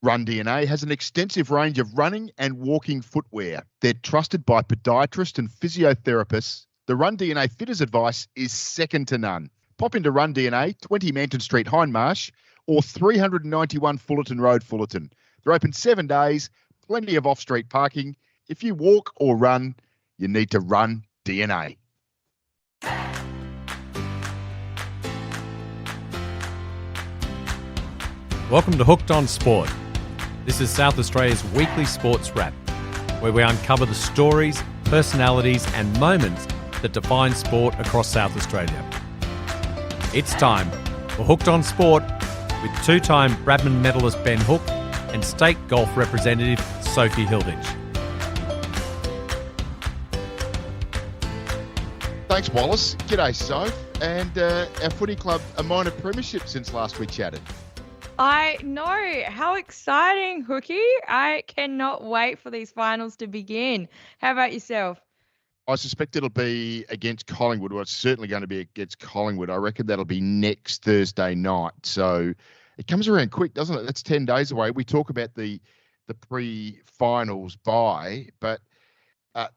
RunDNA has an extensive range of running and walking footwear. They're trusted by podiatrists and physiotherapists. The RunDNA fitter's advice is second to none. Pop into RunDNA, 20 Manton Street, Hindmarsh, or 391 Fullarton Road, Fullarton. They're open 7 days, plenty of off-street parking. If you walk or run, you need to RunDNA. Welcome to Hooked on Sport. This is South Australia's weekly sports wrap, where we uncover the stories, personalities and moments that define sport across South Australia. It's time for Hooked on Sport with two-time Bradman medalist Ben Hook and state golf representative Sophie Hilditch. Thanks, Wallace. G'day, Soph. And our footy club, a minor premiership since last we chatted. I know. How exciting, Hooky. I cannot wait for these finals to begin. How about yourself? I suspect it'll be against Collingwood. Well, it's certainly going to be against Collingwood. I reckon that'll be next Thursday night. So it comes around quick, doesn't it? That's 10 days away. We talk about the pre-finals bye, but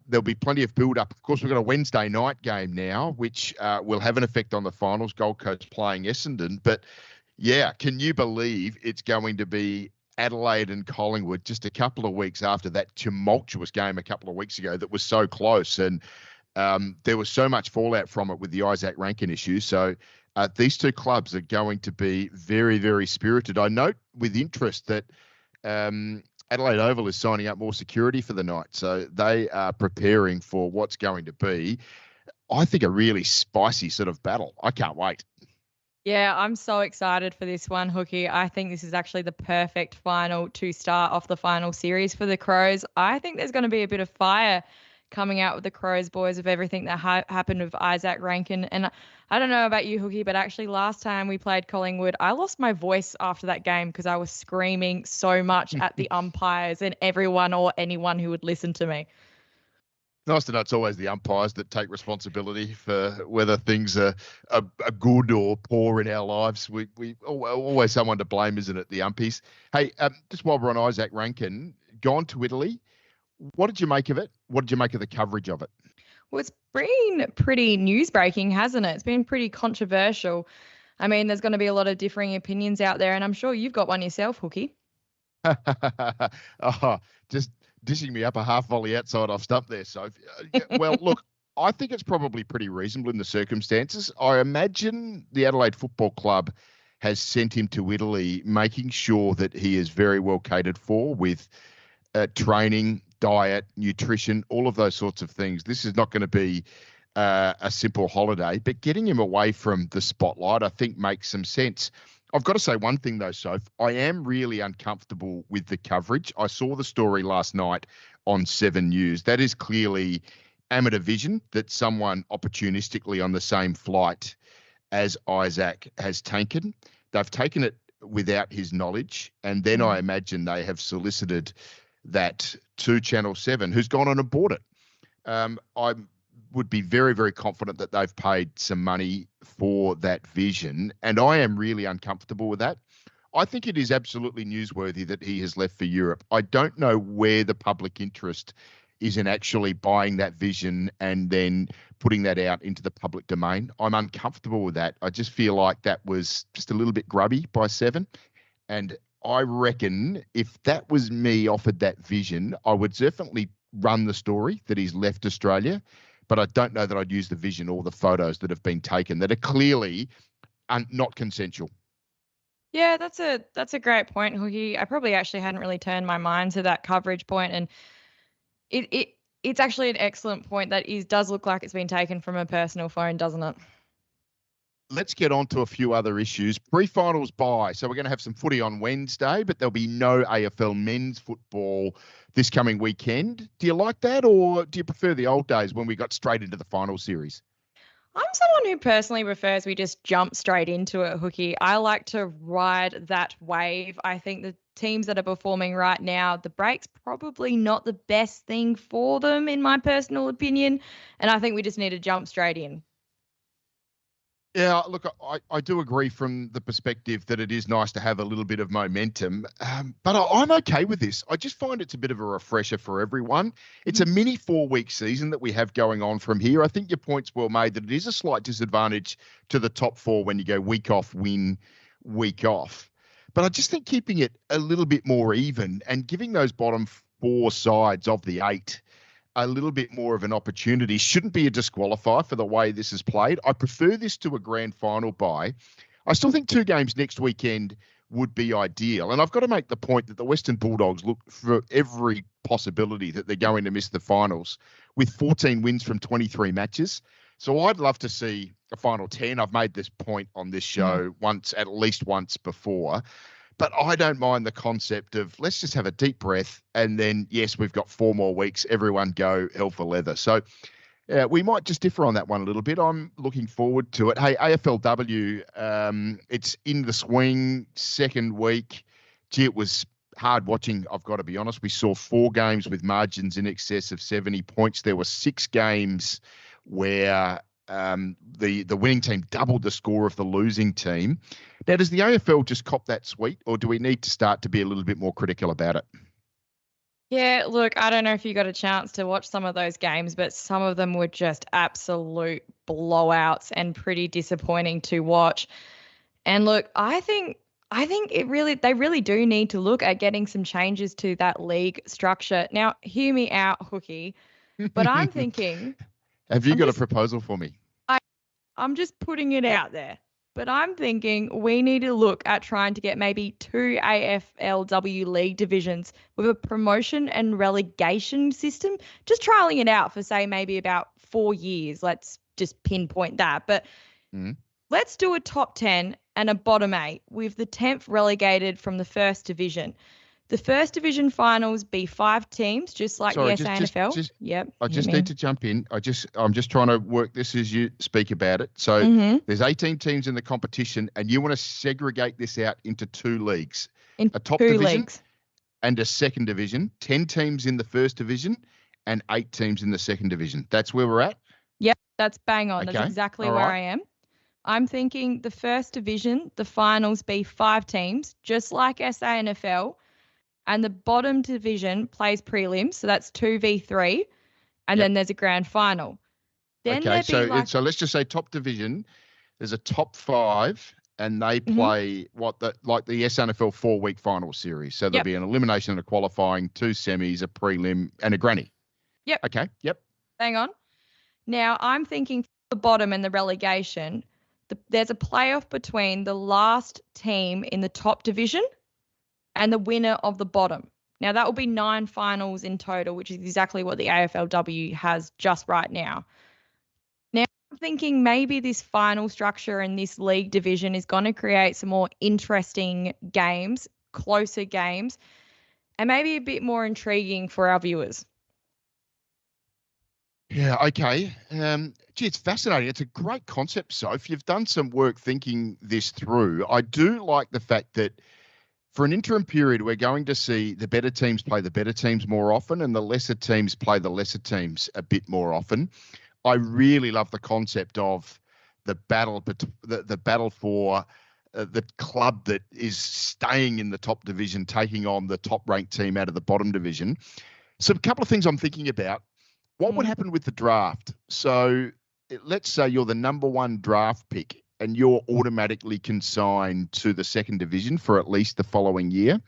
there'll be plenty of build-up. Of course, we've got a Wednesday night game now, which will have an effect on the finals. Gold Coast playing Essendon. But, yeah, can you believe it's going to be Adelaide and Collingwood just a couple of weeks after that tumultuous game a couple of weeks ago that was so close? And there was so much fallout from it with the Isaac Rankin issue. So these two clubs are going to be very, very spirited. I note with interest that Adelaide Oval is signing up more security for the night. So they are preparing for what's going to be, I think, a really spicy sort of battle. I can't wait. Yeah, I'm so excited for this one, Hooky. I think this is actually the perfect final to start off the final series for the Crows. I think there's going to be a bit of fire coming out with the Crows boys of everything that happened with Isaac Rankin. And I don't know about you, Hooky, but actually last time we played Collingwood, I lost my voice after that game because I was screaming so much at the umpires and everyone or anyone who would listen to me. Nice to know it's always the umpires that take responsibility for whether things are good or poor in our lives. We always someone to blame, isn't it? The umpies. Hey, just while we're on Isaac Rankin, gone to Italy. What did you make of it? What did you make of the coverage of it? Well, it's been pretty news-breaking, hasn't it? It's been pretty controversial. I mean, there's going to be a lot of differing opinions out there, and I'm sure you've got one yourself, Hooky. Just dishing me up a half volley outside off stump there, Sophie. Well, look, I think it's probably pretty reasonable in the circumstances. I imagine the Adelaide Football Club has sent him to Italy, making sure that he is very well catered for with training, diet, nutrition, all of those sorts of things. This is not going to be a simple holiday, but getting him away from the spotlight, I think, makes some sense. I've got to say one thing, though, Soph. I am really uncomfortable with the coverage. I saw the story last night on 7 News. That is clearly amateur vision that someone opportunistically on the same flight as Isaac has taken. They've taken it without his knowledge, and then I imagine they have solicited that to Channel 7, who's gone on and bought it. I would be very, very confident that they've paid some money for that vision, and I am really uncomfortable with that. I think it is absolutely newsworthy that he has left for Europe. I don't know where the public interest is in actually buying that vision and then putting that out into the public domain. I'm uncomfortable with that. I just feel like that was just a little bit grubby by 7, and I reckon if that was me offered that vision, I would definitely run the story that he's left Australia, but I don't know that I'd use the vision or the photos that have been taken that are clearly not consensual. Yeah, that's a great point, Hooky. I probably actually hadn't really turned my mind to that coverage point, and it's actually an excellent point that does look like it's been taken from a personal phone, doesn't it? Let's get on to a few other issues. Pre-finals bye. So we're going to have some footy on Wednesday, but there'll be no AFL men's football this coming weekend. Do you like that, or do you prefer the old days when we got straight into the final series? I'm someone who personally prefers we just jump straight into it, Hooky. I like to ride that wave. I think the teams that are performing right now, the break's probably not the best thing for them, in my personal opinion, and I think we just need to jump straight in. Yeah, look, I do agree from the perspective that it is nice to have a little bit of momentum, but I'm okay with this. I just find it's a bit of a refresher for everyone. It's a mini 4-week season that we have going on from here. I think your point's well made that it is a slight disadvantage to the top four when you go week off, win, week off. But I just think keeping it a little bit more even and giving those bottom four sides of the 8 a little bit more of an opportunity shouldn't be a disqualifier for the way this is played. I prefer this to a grand final bye. I still think 2 games next weekend would be ideal. And I've got to make the point that the Western Bulldogs look for every possibility that they're going to miss the finals with 14 wins from 23 matches. So I'd love to see a final 10. I've made this point on this show at least once before. But I don't mind the concept of let's just have a deep breath and then, yes, we've got 4 more weeks. Everyone go hell for leather. So we might just differ on that one a little bit. I'm looking forward to it. Hey, AFLW, it's in the swing, second week. Gee, it was hard watching, I've got to be honest. We saw 4 games with margins in excess of 70 points. There were 6 games where the winning team doubled the score of the losing team. Now, does the AFL just cop that sweet, or do we need to start to be a little bit more critical about it? Yeah, look, I don't know if you got a chance to watch some of those games, but some of them were just absolute blowouts and pretty disappointing to watch. And look, I think they really do need to look at getting some changes to that league structure. Now, hear me out, Hooky, but I'm thinking. Have you got a proposal for me? I'm just putting it out there. But I'm thinking we need to look at trying to get maybe 2 AFLW league divisions with a promotion and relegation system, just trialing it out for, say, maybe about 4 years. Let's just pinpoint that. But let's do a top 10 and a bottom 8 with the 10th relegated from the first division. The first division finals be 5 teams, just like the SANFL. Yep. I just need to jump in. I'm just trying to work this as you speak about it. So there's 18 teams in the competition, and you want to segregate this out into 2 leagues. A top division and a second division, 10 teams in the first division and 8 teams in the second division. That's where we're at? Yep, that's bang on. Okay. That's exactly where I am. I'm thinking the first division, the finals be 5 teams, just like SANFL. And the bottom division plays prelims, so that's 2v3, and then there's a grand final. Then so let's just say top division, there's a top 5, and they play like the SNFL 4-week final series. So there'll be an elimination and a qualifying, 2 semis, a prelim, and a granny. Yep. Okay. Yep. Hang on. Now I'm thinking for the bottom and the relegation, there's a playoff between the last team in the top division and the winner of the bottom. Now, that will be 9 finals in total, which is exactly what the AFLW has just right now. Now, I'm thinking maybe this final structure and this league division is going to create some more interesting games, closer games, and maybe a bit more intriguing for our viewers. Yeah, okay. It's fascinating. It's a great concept, Soph. You've done some work thinking this through. I do like the fact that for an interim period, we're going to see the better teams play the better teams more often and the lesser teams play the lesser teams a bit more often. I really love the concept of the battle for the club that is staying in the top division, taking on the top-ranked team out of the bottom division. So a couple of things I'm thinking about. What would happen with the draft? So let's say you're the number 1 draft pick and you're automatically consigned to the second division for at least the following year.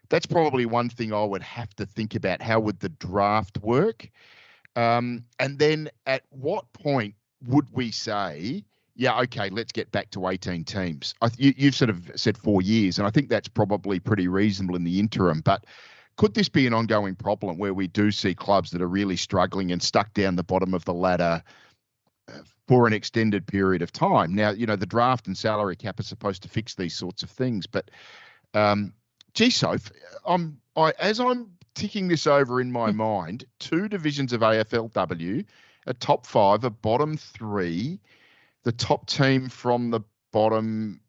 That's probably one thing I would have to think about. How would the draft work? And then at what point would we say, yeah, okay, let's get back to 18 teams? You've sort of said 4 years, and I think that's probably pretty reasonable in the interim. But could this be an ongoing problem where we do see clubs that are really struggling and stuck down the bottom of the ladder for an extended period of time? Now, the draft and salary cap are supposed to fix these sorts of things, but Soph, as I'm ticking this over in my mind, 2 divisions of AFLW, a top 5, a bottom 3, the top team from the bottom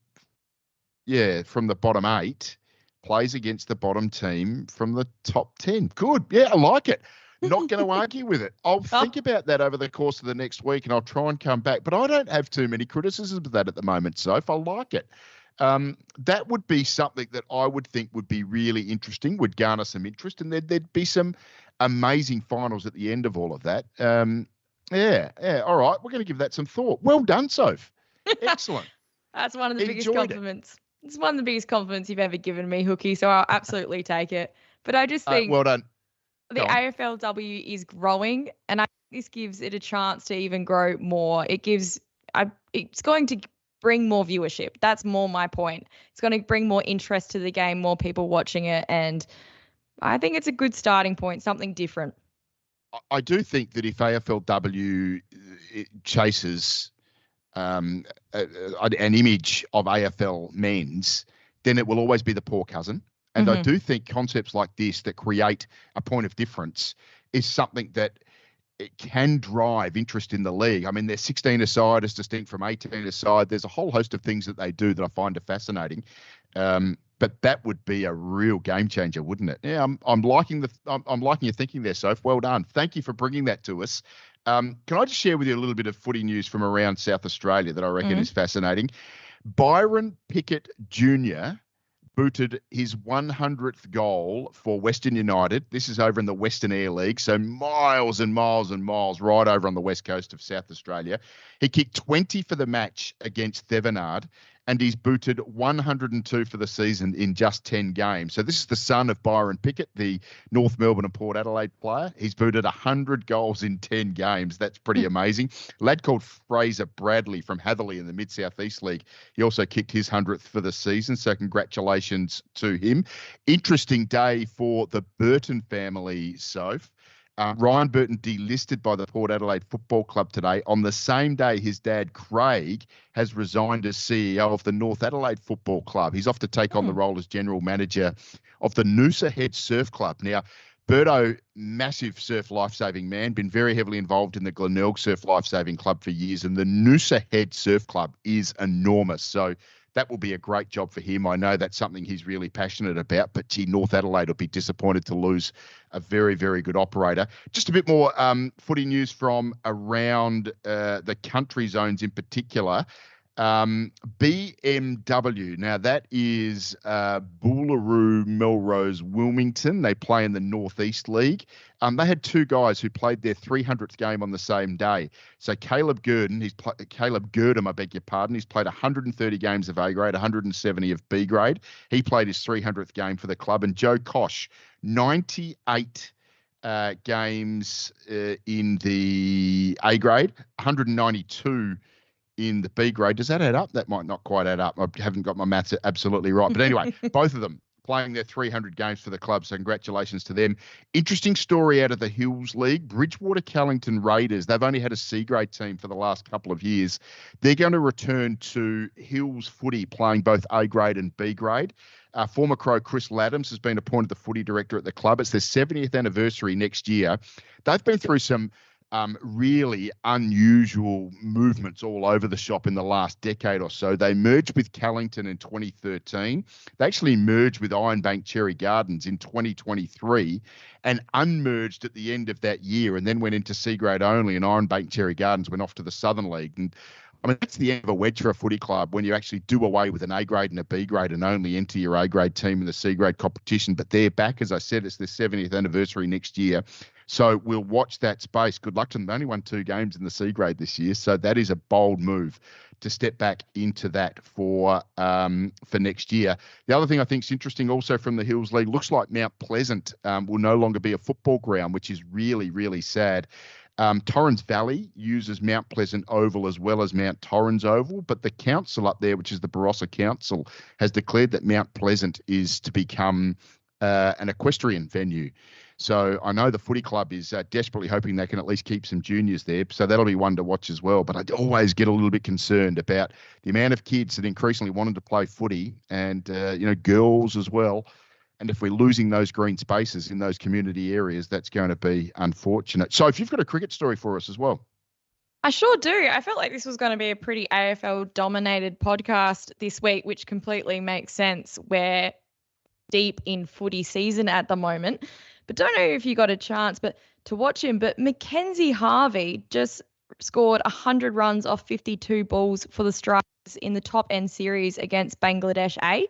8 plays against the bottom team from the top 10. Good. Yeah, I like it. Not going to argue with it. I'll think about that over the course of the next week, and I'll try and come back. But I don't have too many criticisms of that at the moment, Soph. I like it. That would be something that I would think would be really interesting, would garner some interest, and there'd be some amazing finals at the end of all of that. Yeah. All right, we're going to give that some thought. Well done, Soph. Excellent. That's one of the biggest compliments. It's one of the biggest compliments you've ever given me, Hooky, so I'll absolutely take it. But I just think well done. The AFLW is growing, and I think this gives it a chance to even grow more. It's going to bring more viewership. That's more my point. It's going to bring more interest to the game, more people watching it, and I think it's a good starting point, something different. I do think that if AFLW chases an image of AFL men's, then it will always be the poor cousin. And I do think concepts like this that create a point of difference is something that it can drive interest in the league. I mean, they're 16-a-side as distinct from 18-a-side. There's a whole host of things that they do that I find fascinating. But that would be a real game changer, wouldn't it? Yeah, I'm liking your thinking there, Soph. Well done. Thank you for bringing that to us. Can I just share with you a little bit of footy news from around South Australia that I reckon is fascinating? Byron Pickett Jr. booted his 100th goal for Western United. This is over in the Western Air League, so miles and miles and miles right over on the west coast of South Australia. He kicked 20 for the match against Thevenard, and he's booted 102 for the season in just 10 games. So this is the son of Byron Pickett, the North Melbourne and Port Adelaide player. He's booted 100 goals in 10 games. That's pretty amazing. A lad called Fraser Bradley from Hatherleigh in the Mid-South East League. He also kicked his 100th for the season, so congratulations to him. Interesting day for the Burton family, Soph. Ryan Burton delisted by the Port Adelaide Football Club today. On the same day, his dad, Craig, has resigned as CEO of the North Adelaide Football Club. He's off to take on the role as general manager of the Noosa Head Surf Club. Now, Berto, massive surf lifesaving man, been very heavily involved in the Glenelg Surf Lifesaving Club for years, and the Noosa Head Surf Club is enormous. So that will be a great job for him. I know that's something he's really passionate about, but gee, North Adelaide will be disappointed to lose a very, very good operator. Just a bit more footy news from around the country zones in particular. BMW, now that is Boolaroo, Melrose, Wilmington. They play in the Northeast League. They had two guys who played their 300th game on the same day. So Caleb Gurdon, I beg your pardon, he's played 130 games of A grade, 170 of B grade. He played his 300th game for the club. And Joe Kosh, 98 games in the A grade, 192 in the B grade. Does that add up? That might not quite add up. I haven't got my maths absolutely right. But anyway, both of them playing their 300 games for the club, so congratulations to them. Interesting story out of the Hills League. Bridgewater Callington Raiders, they've only had a C-grade team for the last couple of years. They're going to return to Hills footy, playing both A-grade and B-grade. Former Crow Chris Laddams has been appointed the footy director at the club. It's their 70th anniversary next year. They've been through some really unusual movements all over the shop in the last decade or so. They merged with Callington in 2013. They actually merged with Ironbank Cherry Gardens in 2023 and unmerged at the end of that year, and then went into C-grade only, and Ironbank Cherry Gardens went off to the Southern League. And I mean, that's the end of a wedge for a footy club when you actually do away with an A-grade and a B-grade and only enter your A-grade team in the C-grade competition. But they're back, as I said, it's their 70th anniversary next year. So we'll watch that space. Good luck to them. They only won 2 games in the C-grade this year. So that is a bold move to step back into that for next year. The other thing I think is interesting also from the Hills League, looks like Mount Pleasant will no longer be a football ground, which is really, really sad. Torrens Valley uses Mount Pleasant Oval as well as Mount Torrens Oval, but the council up there, which is the Barossa Council, has declared that Mount Pleasant is to become an equestrian venue. So I know the footy club is desperately hoping they can at least keep some juniors there. So that'll be one to watch as well. But I always get a little bit concerned about the amount of kids that increasingly wanted to play footy and, girls as well. And if we're losing those green spaces in those community areas, that's going to be unfortunate. So if you've got a cricket story for us as well. I sure do. I felt like this was going to be a pretty AFL-dominated podcast this week, which completely makes sense. We're deep in footy season at the moment. but don't know if you got a chance to watch him. But Mackenzie Harvey just scored 100 runs off 52 balls for the Strikers in the top end series against Bangladesh A.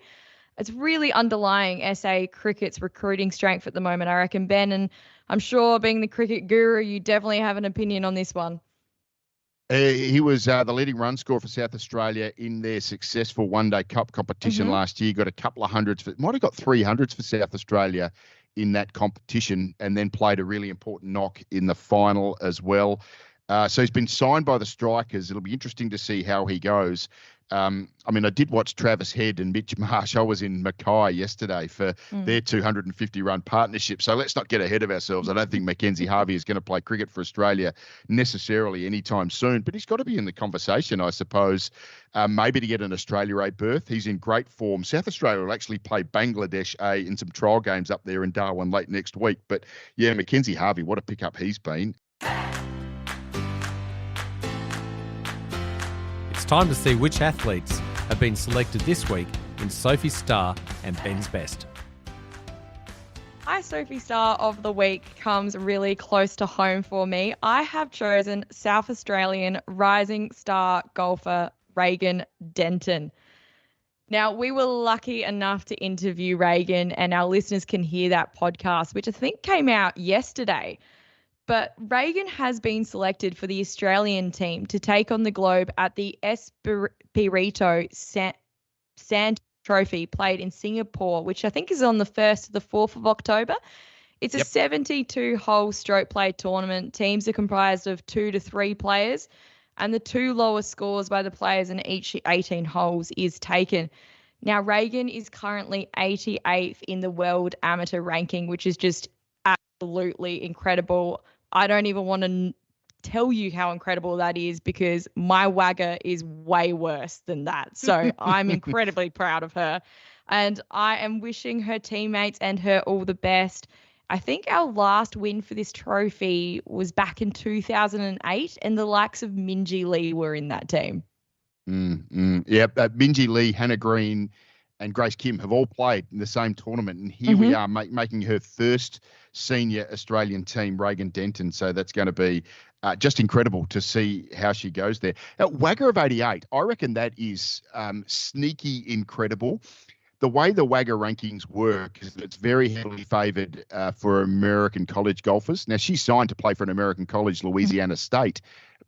It's really underlying SA cricket's recruiting strength at the moment, I reckon, Ben. And I'm sure, being the cricket guru, you definitely have an opinion on this one. He was the leading run scorer for South Australia in their successful one-day cup competition last year. Got a couple of hundreds, might have got 300s for South Australia in that competition, and then played a really important knock in the final as well. So he's been signed by the Strikers. It'll be interesting to see how he goes. I did watch Travis Head and Mitch Marsh. I was in Mackay yesterday for their 250-run partnership. So let's not get ahead of ourselves. I don't think Mackenzie Harvey is going to play cricket for Australia necessarily anytime soon, but he's got to be in the conversation, I suppose, maybe to get an Australia A berth. He's in great form. South Australia will actually play Bangladesh A in some trial games up there in Darwin late next week. But, yeah, Mackenzie Harvey, what a pickup he's been. It's time to see which athletes have been selected this week in Sophie's Star and Ben's Best. My Sophie Star of the week comes really close to home for me. I have chosen South Australian rising star golfer Regan Denton. Now, we were lucky enough to interview Regan, and our listeners can hear that podcast, which I think came out yesterday. But Regan has been selected for the Australian team to take on the globe at the Espirito Sand Trophy played in Singapore, which I think is on the 1st to the 4th of October. It's a 72-hole stroke play tournament. Teams are comprised of 2 to 3 players, and the 2 lowest scores by the players in each 18 holes is taken. Now, Regan is currently 88th in the world amateur ranking, which is just absolutely incredible. I don't even want to tell you how incredible that is, because my wagger is way worse than that. So I'm incredibly proud of her, and I am wishing her teammates and her all the best. I think our last win for this trophy was back in 2008, and the likes of Minjee Lee were in that team. Minjee Lee, Hannah Green and Grace Kim have all played in the same tournament. And here we are making her first senior Australian team, Regan Denton. So that's going to be just incredible to see how she goes there. Wagger of 88, I reckon that is sneaky incredible. The way the Wagger rankings work is that it's very heavily favoured for American college golfers. Now, she's signed to play for an American college, Louisiana State,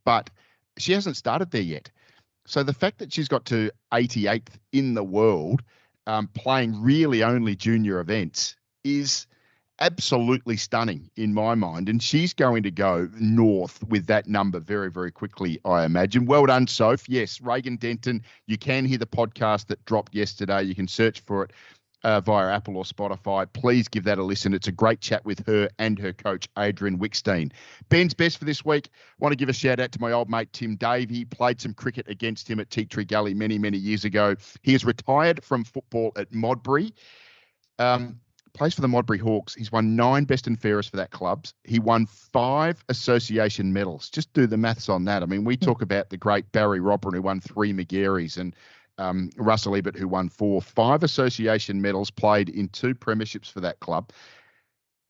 but she hasn't started there yet. So the fact that she's got to 88th in the world, playing really only junior events, is absolutely stunning in my mind. And she's going to go north with that number very, very quickly, I imagine. Well done, Soph. Yes, Regan Denton. You can hear the podcast that dropped yesterday. You can search for it via Apple or Spotify. Please give that a listen. It's a great chat with her and her coach, Adrian Wickstein. Ben's Best for this week. Want to give a shout out to my old mate, Tim Davey. Played some cricket against him at Tea Tree Gully many, many years ago. He is retired from football at Modbury. Plays for the Modbury Hawks. He's won 9 best and fairest for that club. He won 5 association medals. Just do the maths on that. I mean, we talk about the great Barry Robran, who won 3 McGarrys, and Russell Ebert, who won 4. 5 association medals, played in 2 premierships for that club.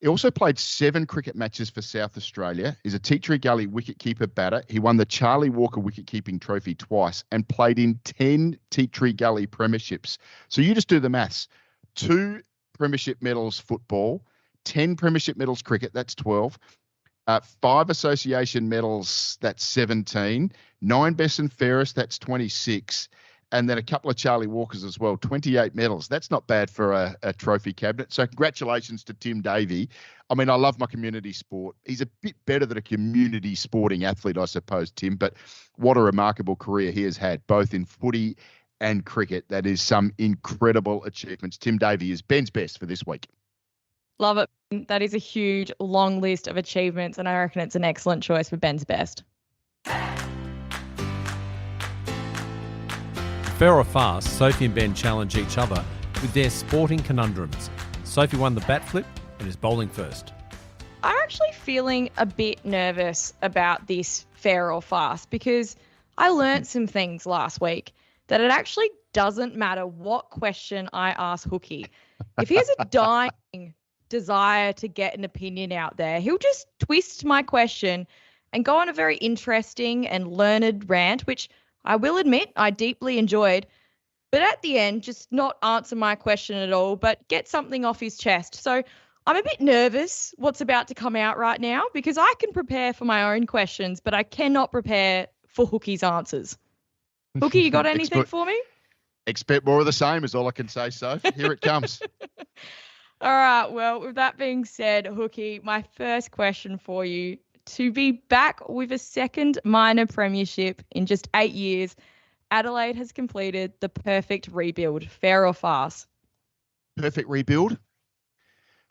He also played 7 cricket matches for South Australia. He's a Tea Tree Gully wicketkeeper batter. He won the Charlie Walker wicketkeeping trophy twice and played in 10 Tea Tree Gully premierships. So you just do the maths. 2 premiership medals football, 10 premiership medals cricket, that's 12. 5 association medals, that's 17. 9 best and fairest, that's 26. And then a couple of Charlie Walkers as well, 28 medals. That's not bad for a trophy cabinet. So congratulations to Tim Davey. I mean, I love my community sport. He's a bit better than a community sporting athlete, I suppose, Tim, but what a remarkable career he has had, both in footy and cricket. That is some incredible achievements. Tim Davey is Ben's Best for this week. Love it. That is a huge, long list of achievements, and I reckon it's an excellent choice for Ben's Best. Fair or Farce, Sophie and Ben challenge each other with their sporting conundrums. Sophie won the bat flip and is bowling first. I'm actually feeling a bit nervous about this Fair or Farce, because I learnt some things last week that it actually doesn't matter what question I ask Hooky. If he has a dying desire to get an opinion out there. He'll just twist my question and go on a very interesting and learned rant, which I will admit I deeply enjoyed. But at the end, just not answer my question at all, but get something off his chest. So I'm a bit nervous what's about to come out right now because I can prepare for my own questions, but I cannot prepare for Hooky's answers. Hooky, you got anything for me? Expect more of the same is all I can say, Soph. Here it comes. All right. Well, with that being said, Hooky, my first question for you, to be back with a second minor premiership in just 8 years, Adelaide has completed the perfect rebuild. Fair or farce? Perfect rebuild?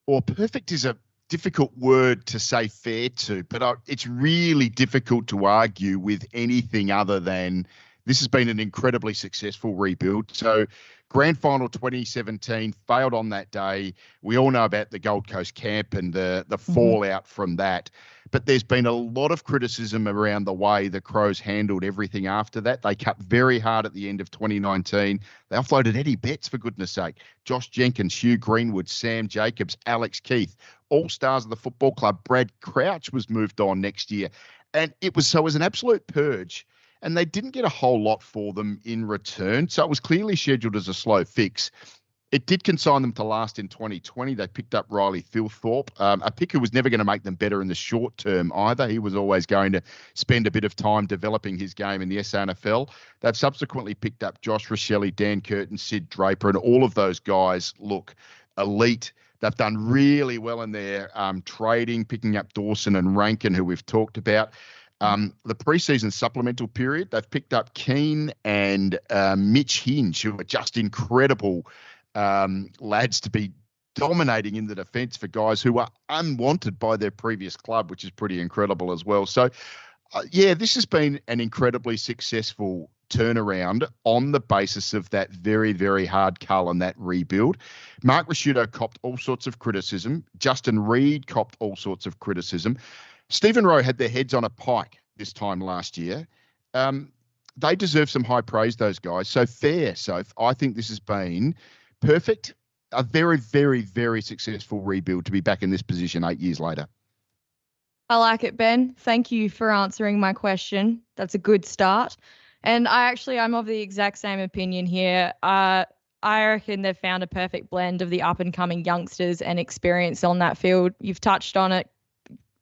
Or perfect is a difficult word to say fair to, but it's really difficult to argue with anything other than this has been an incredibly successful rebuild. So grand final 2017 failed on that day. We all know about the Gold Coast camp and the fallout from that. But there's been a lot of criticism around the way the Crows handled everything after that. They cut very hard at the end of 2019. They offloaded Eddie Betts, for goodness sake, Josh Jenkins, Hugh Greenwood, Sam Jacobs, Alex Keith, all stars of the football club. Brad Crouch was moved on next year. And it was an absolute purge. And they didn't get a whole lot for them in return. So it was clearly scheduled as a slow fix. It did consign them to last in 2020. They picked up Riley Philthorpe, a pick who was never going to make them better in the short term either. He was always going to spend a bit of time developing his game in the SANFL. They've subsequently picked up Josh Rochelle, Dan Curtin, Sid Draper, and all of those guys look elite. They've done really well in their trading, picking up Dawson and Rankin, who we've talked about. The preseason supplemental period, they've picked up Keane and Mitch Hinge, who are just incredible lads to be dominating in the defence for guys who are unwanted by their previous club, which is pretty incredible as well. So, this has been an incredibly successful turnaround on the basis of that very, very hard cull and that rebuild. Mark Rasciuto copped all sorts of criticism. Justin Reid copped all sorts of criticism. Stephen Rowe had their heads on a pike this time last year. They deserve some high praise, those guys. So fair, Soph. I think this has been perfect. A very, very, very successful rebuild to be back in this position 8 years later. I like it, Ben. Thank you for answering my question. That's a good start. And I'm of the exact same opinion here. I reckon they've found a perfect blend of the up-and-coming youngsters and experience on that field. You've touched on it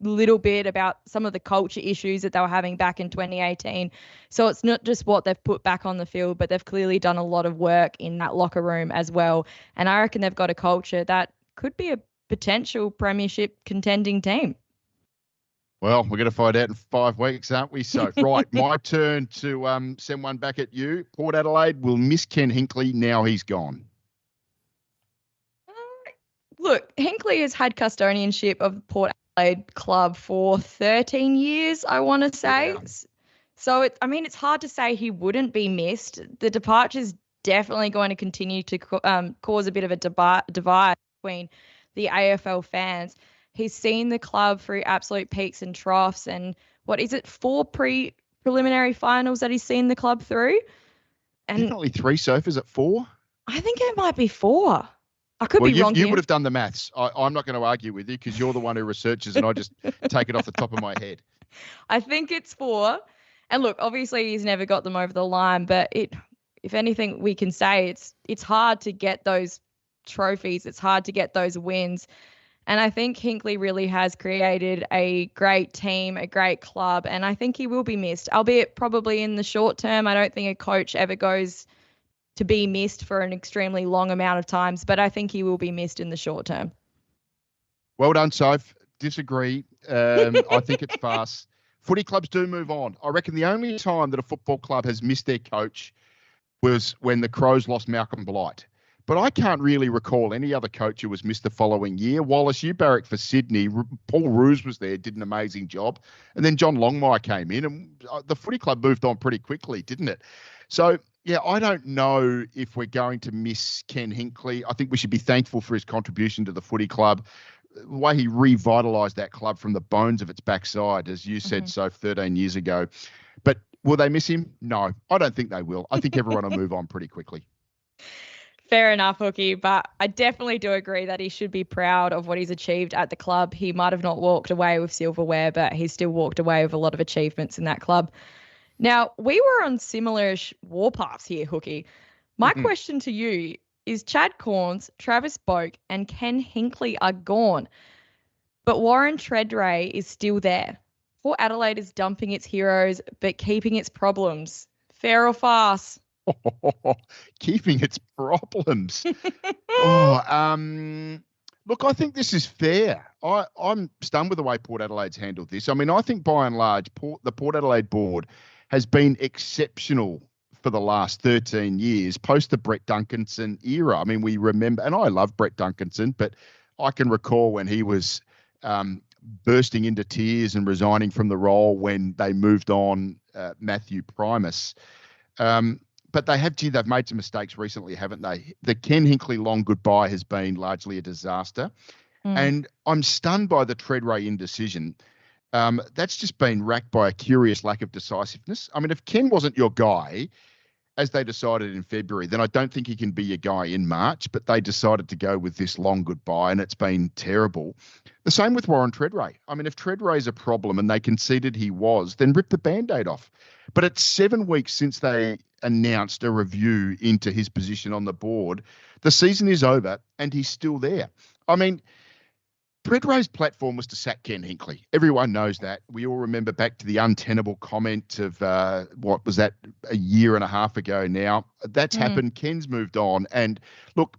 little bit about some of the culture issues that they were having back in 2018. So it's not just what they've put back on the field, but they've clearly done a lot of work in that locker room as well. And I reckon they've got a culture that could be a potential premiership contending team. Well, we're going to find out in 5 weeks, aren't we? So, right, my turn to send one back at you. Port Adelaide will miss Ken Hinkley now he's gone. Look, Hinkley has had custodianship of Port Adelaide club for 13 years, I want to say. Yeah. So, it's hard to say he wouldn't be missed. The departure's definitely going to continue to cause a bit of a divide between the AFL fans. He's seen the club through absolute peaks and troughs, and 4 preliminary finals that he's seen the club through? And definitely 3, Soph. Is it 4? I think it might be 4. I could be wrong. You would have done the maths. I'm not going to argue with you because you're the one who researches and I just take it off the top of my head. I think it's 4. And look, obviously he's never got them over the line, but if anything we can say, it's hard to get those trophies. It's hard to get those wins. And I think Hinkley really has created a great team, a great club, and I think he will be missed, albeit probably in the short term. I don't think a coach ever goes to be missed for an extremely long amount of times, but I think he will be missed in the short term. Well done, Soph. Disagree. I think it's farce. Footy clubs do move on. I reckon the only time that a football club has missed their coach was when the Crows lost Malcolm Blight. But I can't really recall any other coach who was missed the following year. Wallace Eubarek for Sydney. Paul Roos was there, did an amazing job. And then John Longmire came in and the footy club moved on pretty quickly, didn't it? So, yeah, I don't know if we're going to miss Ken Hinkley. I think we should be thankful for his contribution to the footy club, the way he revitalised that club from the bones of its backside, as you said so 13 years ago. But will they miss him? No, I don't think they will. I think everyone will move on pretty quickly. Fair enough, Hooky, but I definitely do agree that he should be proud of what he's achieved at the club. He might have not walked away with silverware, but he still walked away with a lot of achievements in that club. Now, we were on similar-ish warpaths here, Hooky. My question to you is Chad Corns, Travis Boak, and Ken Hinkley are gone, but Warren Tredrea is still there. Port Adelaide is dumping its heroes, but keeping its problems. Fair or farce? Keeping its problems. Look, I think this is fair. I'm stunned with the way Port Adelaide's handled this. I mean, I think by and large, the Port Adelaide board has been exceptional for the last 13 years, post the Brett Duncanson era. I mean, we remember, and I love Brett Duncanson, but I can recall when he was bursting into tears and resigning from the role when they moved on Matthew Primus. But they've made some mistakes recently, haven't they? The Ken Hinkley long goodbye has been largely a disaster. And I'm stunned by the Tredrea indecision. That's just been racked by a curious lack of decisiveness. I mean, if Ken wasn't your guy, as they decided in February, then I don't think he can be your guy in March, but they decided to go with this long goodbye and it's been terrible. The same with Warren Tredrea. I mean, if Tredrea is a problem and they conceded he was, then rip the Band-Aid off. But it's 7 weeks since they announced a review into his position on the board. The season is over and he's still there. I mean, Tredrea's platform was to sack Ken Hinkley. Everyone knows that. We all remember back to the untenable comment of, what was that, a year and a half ago now. That's happened. Ken's moved on. And look,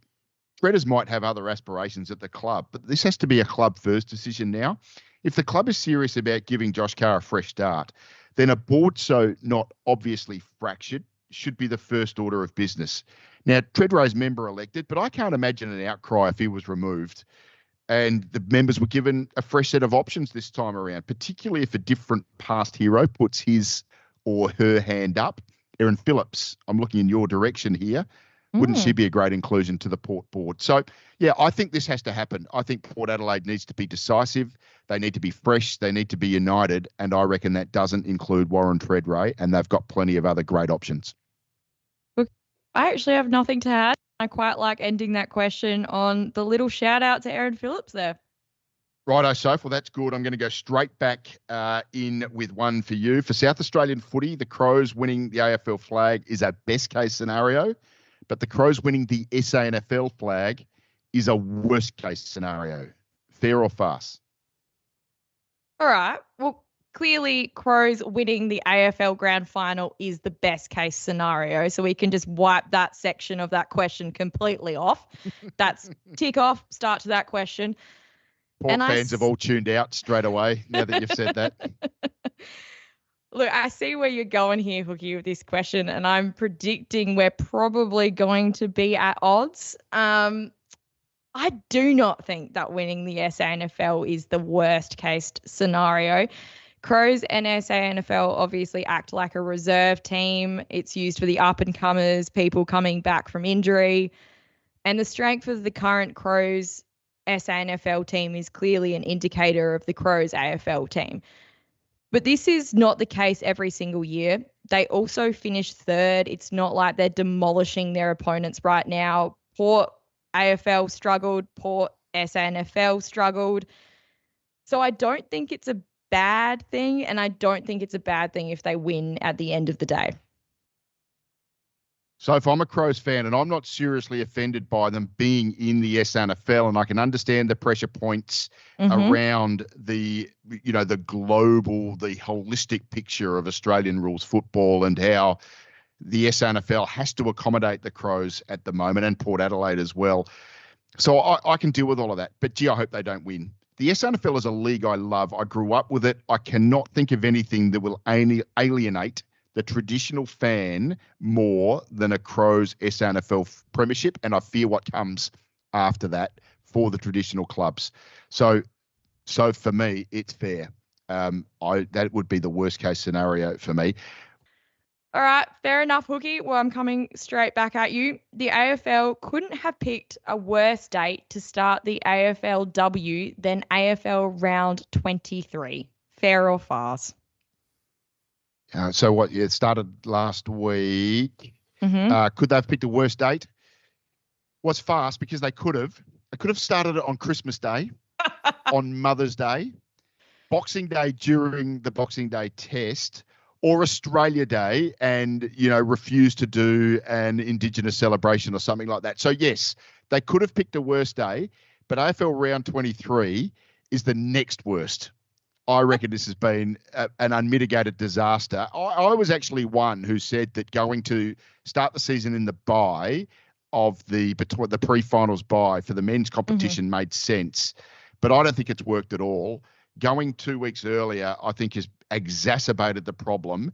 Tredders might have other aspirations at the club, but this has to be a club first decision now. If the club is serious about giving Josh Carr a fresh start, then a board so not obviously fractured should be the first order of business. Now, Tredrea's member elected, but I can't imagine an outcry if he was removed and the members were given a fresh set of options this time around, particularly if a different past hero puts his or her hand up. Erin Phillips, I'm looking in your direction here. Wouldn't she be a great inclusion to the Port board? So, yeah, I think this has to happen. I think Port Adelaide needs to be decisive. They need to be fresh. They need to be united. And I reckon that doesn't include Warren Tredrea, and they've got plenty of other great options. Look, I actually have nothing to add. I quite like ending that question on the little shout out to Erin Phillips there. Righto, Soph. Well, that's good. I'm going to go straight back in with one for you. For South Australian footy, the Crows winning the AFL flag is a best case scenario, but the Crows winning the SANFL flag is a worst case scenario. Fair or farce? All right. Well, clearly Crows winning the AFL grand final is the best case scenario. So we can just wipe that section of that question completely off. That's tick off, start to that question. Port fans have all tuned out straight away now that you've said that. Look, I see where you're going here, Hooky, with this question, and I'm predicting we're probably going to be at odds. I do not think that winning the SANFL is the worst case scenario. Crows and SANFL obviously act like a reserve team. It's used for the up-and-comers, people coming back from injury. And the strength of the current Crows SANFL team is clearly an indicator of the Crows AFL team. But this is not the case every single year. They also finished third. It's not like they're demolishing their opponents right now. Port AFL struggled. Port SANFL struggled. So I don't think it's a bad thing, and I don't think it's a bad thing if they win at the end of the day. So if I'm a Crows fan and I'm not seriously offended by them being in the SANFL, and I can understand the pressure points around the global, the holistic picture of Australian rules football and how the SANFL has to accommodate the Crows at the moment and Port Adelaide as well. So I can deal with all of that. But, gee, I hope they don't win. The SANFL is a league I love. I grew up with it. I cannot think of anything that will alienate the traditional fan more than a Crows SANFL premiership, and I fear what comes after that for the traditional clubs. So for me, it's fair. That would be the worst case scenario for me. All right, fair enough, Hooky. Well, I'm coming straight back at you. The AFL couldn't have picked a worse date to start the AFLW than AFL round 23. Fair or farce? So what? It started last week. Could they have picked a worse date? was Farce because they could have started it on Christmas Day, on Mother's Day, Boxing Day during the Boxing Day test, or Australia Day, and, refused to do an Indigenous celebration or something like that. So, yes, they could have picked a worse day, but AFL round 23 is the next worst. I reckon this has been an unmitigated disaster. I was actually one who said that going to start the season in the bye of the pre-finals bye for the men's competition made sense, but I don't think it's worked at all. Going 2 weeks earlier, I think, has exacerbated the problem,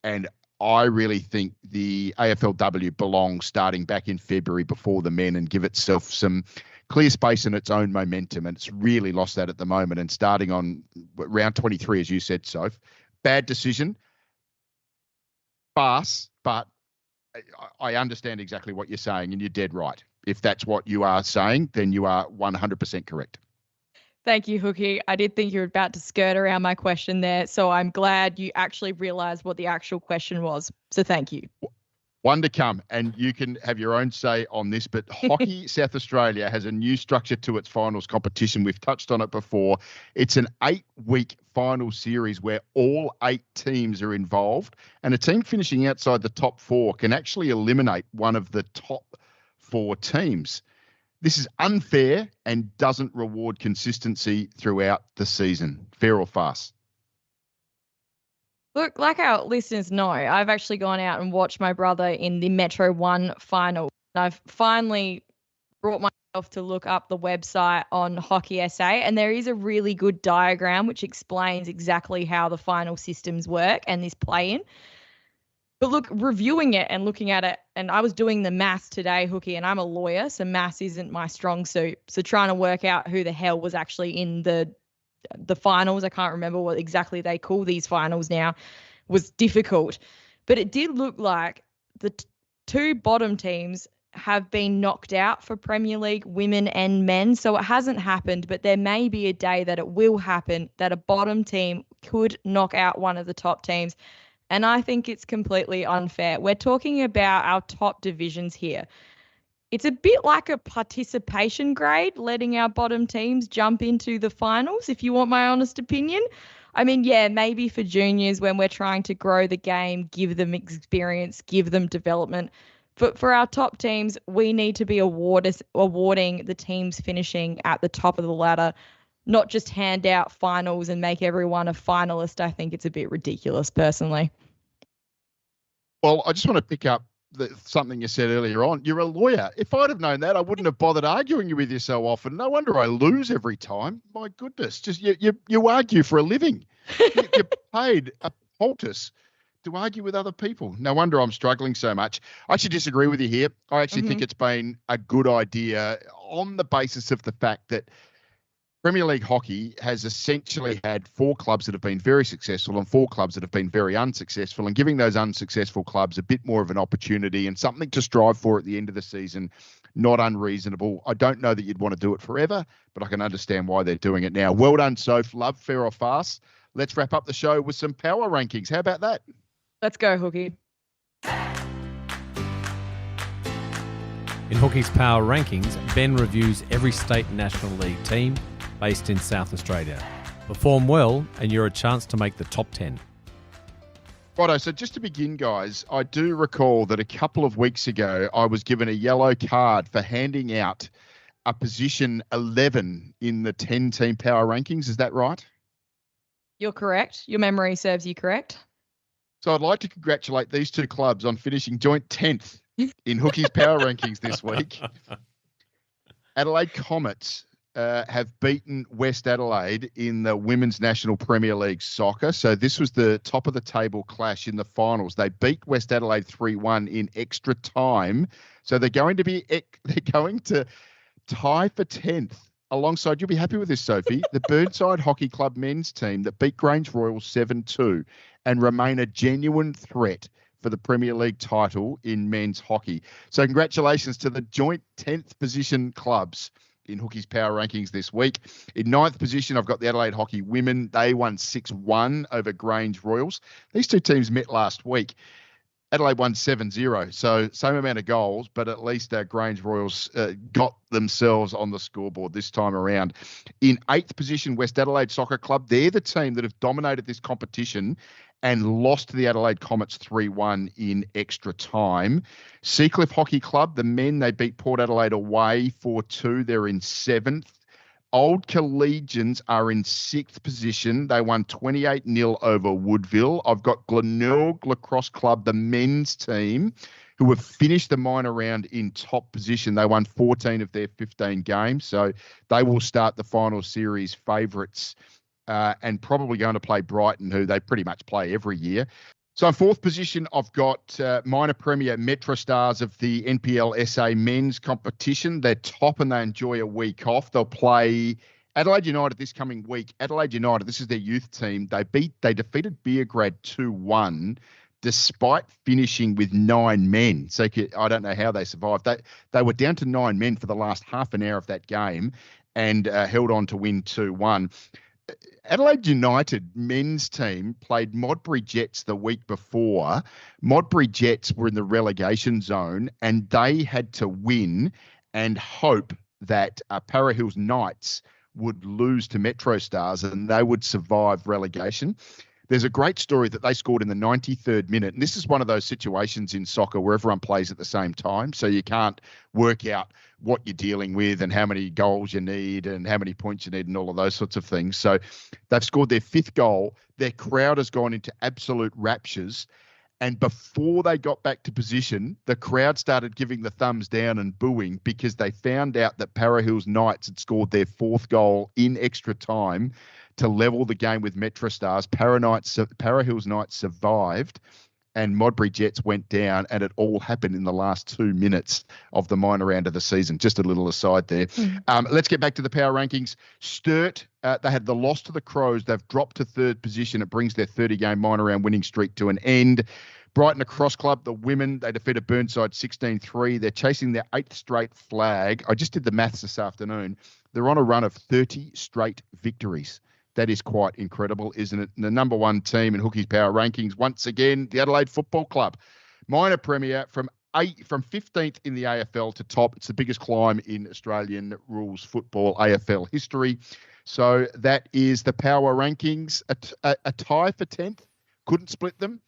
and I really think the AFLW belongs starting back in February before the men and give itself some clear space in its own momentum, and it's really lost that at the moment. And starting on round 23, as you said, Soph, bad decision, farce, but I understand exactly what you're saying, and you're dead right. If that's what you are saying, then you are 100% correct. Thank you, Hooky. I did think you were about to skirt around my question there, so I'm glad you actually realised what the actual question was. So thank you. One to come, and you can have your own say on this, but Hockey South Australia has a new structure to its finals competition. We've touched on it before. It's an 8-week final series where all 8 teams are involved, and a team finishing outside the top 4 can actually eliminate one of the top 4 teams. This is unfair and doesn't reward consistency throughout the season. Fair or farce? Look, like our listeners know, I've actually gone out and watched my brother in the Metro 1 final. I've finally brought myself to look up the website on Hockey SA, and there is a really good diagram which explains exactly how the final systems work and this play-in. But look, reviewing it and looking at it, and I was doing the maths today, Hooky, and I'm a lawyer, so maths isn't my strong suit. So trying to work out who the hell was actually in the finals, I can't remember what exactly they call these finals now, was difficult. But it did look like the 2 bottom teams have been knocked out for Premier League women and men. So it hasn't happened, but there may be a day that it will happen that a bottom team could knock out one of the top teams. And I think it's completely unfair. We're talking about our top divisions here. It's a bit like a participation grade, letting our bottom teams jump into the finals, if you want my honest opinion. I mean, yeah, maybe for juniors when we're trying to grow the game, give them experience, give them development. But for our top teams, we need to be awarding the teams finishing at the top of the ladder, not just hand out finals and make everyone a finalist. I think it's a bit ridiculous, personally. Well, I just want to pick up something you said earlier on. You're a lawyer. If I'd have known that, I wouldn't have bothered arguing with you so often. No wonder I lose every time. My goodness, just you argue for a living. You're paid a poultice to argue with other people. No wonder I'm struggling so much. I actually disagree with you here. I actually think it's been a good idea on the basis of the fact that Premier League hockey has essentially had 4 clubs that have been very successful and 4 clubs that have been very unsuccessful, and giving those unsuccessful clubs a bit more of an opportunity and something to strive for at the end of the season, not unreasonable. I don't know that you'd want to do it forever, but I can understand why they're doing it now. Well done, Soph. Love, fair or farce. Let's wrap up the show with some power rankings. How about that? Let's go, Hooky. In Hooky's Power Rankings, Ben reviews every state National League team based in South Australia. Perform well and you're a chance to make the top 10. Righto, so just to begin, guys, I do recall that a couple of weeks ago I was given a yellow card for handing out a position 11 in the 10-team power rankings. Is that right? You're correct. Your memory serves you correct. So I'd like to congratulate these 2 clubs on finishing joint 10th in Hooky's power rankings this week. Adelaide Comets have beaten West Adelaide in the Women's National Premier League Soccer. So this was the top of the table clash in the finals. They beat West Adelaide 3-1 in extra time. So they're going to tie for 10th alongside, you'll be happy with this, Sophie, the Burnside Hockey Club men's team that beat Grange Royal 7-2 and remain a genuine threat for the Premier League title in men's hockey. So congratulations to the joint 10th position clubs in Hooky's power rankings this week. In 9th position, I've got the Adelaide Hockey women. They won 6-1 over Grange Royals. These 2 teams met last week. Adelaide won 7-0, so same amount of goals, but at least Grange Royals got themselves on the scoreboard this time around. In 8th position, West Adelaide Soccer Club. They're the team that have dominated this competition and lost to the Adelaide Comets 3-1 in extra time. Seacliff Hockey Club, the men, they beat Port Adelaide away 4-2. They're in 7th. Old Collegians are in 6th position. They won 28-0 over Woodville. I've got Glenelg Lacrosse Club, the men's team, who have finished the minor round in top position. They won 14 of their 15 games, so they will start the final series favourites and probably going to play Brighton, who they pretty much play every year. So in 4th position, I've got minor premier Metro Stars of the NPL SA men's competition. They're top and they enjoy a week off. They'll play Adelaide United this coming week. Adelaide United, this is their youth team. They defeated Beograd 2-1 despite finishing with 9 men. So I don't know how they survived. They were down to 9 men for the last half an hour of that game and held on to win 2-1. Adelaide United men's team played Modbury Jets the week before. Modbury Jets were in the relegation zone and they had to win and hope that Para Hills Knights would lose to Metro Stars and they would survive relegation. There's a great story that they scored in the 93rd minute. And this is one of those situations in soccer where everyone plays at the same time. So you can't work out what you're dealing with and how many goals you need and how many points you need and all of those sorts of things. So they've scored their 5th goal. Their crowd has gone into absolute raptures. And before they got back to position, the crowd started giving the thumbs down and booing because they found out that Para Hills Knights had scored their 4th goal in extra time to level the game with Metro Stars. Para Hills Knights survived and Modbury Jets went down, and it all happened in the last 2 minutes of the minor round of the season. Just a little aside there. Let's get back to the power rankings. Sturt, they had the loss to the Crows. They've dropped to 3rd position. It brings their 30-game minor round winning streak to an end. Brighton Lacrosse Club, the women, they defeated Burnside 16-3. They're chasing their 8th straight flag. I just did the maths this afternoon. They're on a run of 30 straight victories. That is quite incredible, isn't it? And the number 1 team in Hooky's power rankings, once again, the Adelaide Football Club. Minor premier from 15th in the AFL to top. It's the biggest climb in Australian rules football AFL history. So that is the power rankings. A tie for 10th. Couldn't split them.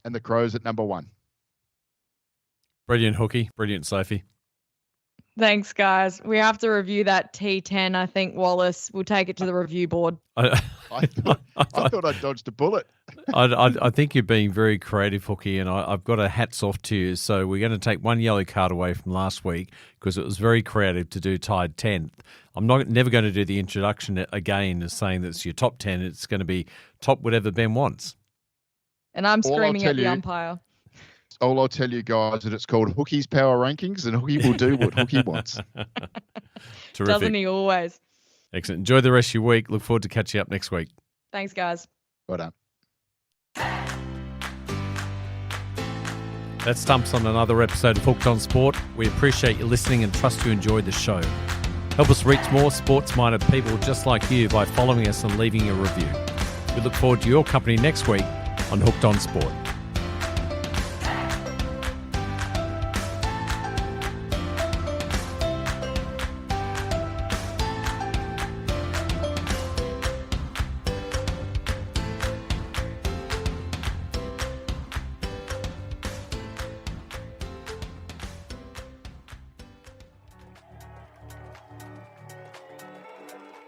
And the Crows at number 1. Brilliant, Hooky. Brilliant, Sophie. Thanks, guys. We have to review that T10. I think, Wallace, we'll take it to the review board. I thought I dodged a bullet. I think you're being very creative, Hooky, and I've got a hats off to you. So we're going to take 1 yellow card away from last week because it was very creative to do tied 10th. I'm never going to do the introduction again as saying that it's your top 10. It's going to be top whatever Ben wants. And I'm screaming at the umpire. All I'll tell you guys that it's called Hooky's Power Rankings, and Hooky will do what Hooky wants. Terrific. Doesn't he always? Excellent. Enjoy the rest of your week. Look forward to catching up next week. Thanks, guys. Well done. That stumps on another episode of Hooked on Sport. We appreciate you listening and trust you enjoyed the show. Help us reach more sports-minded people just like you by following us and leaving a review. We look forward to your company next week on Hooked on Sport.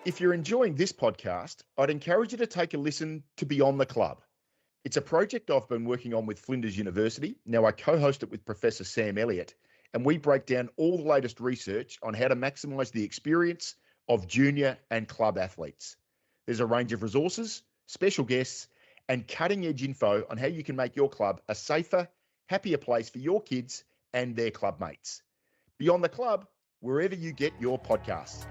If you're enjoying this podcast, I'd encourage you to take a listen to Beyond the Club. It's a project I've been working on with Flinders University. Now I co-host it with Professor Sam Elliott, and we break down all the latest research on how to maximise the experience of junior and club athletes. There's a range of resources, special guests, and cutting-edge info on how you can make your club a safer, happier place for your kids and their club mates. Beyond the Club, wherever you get your podcasts.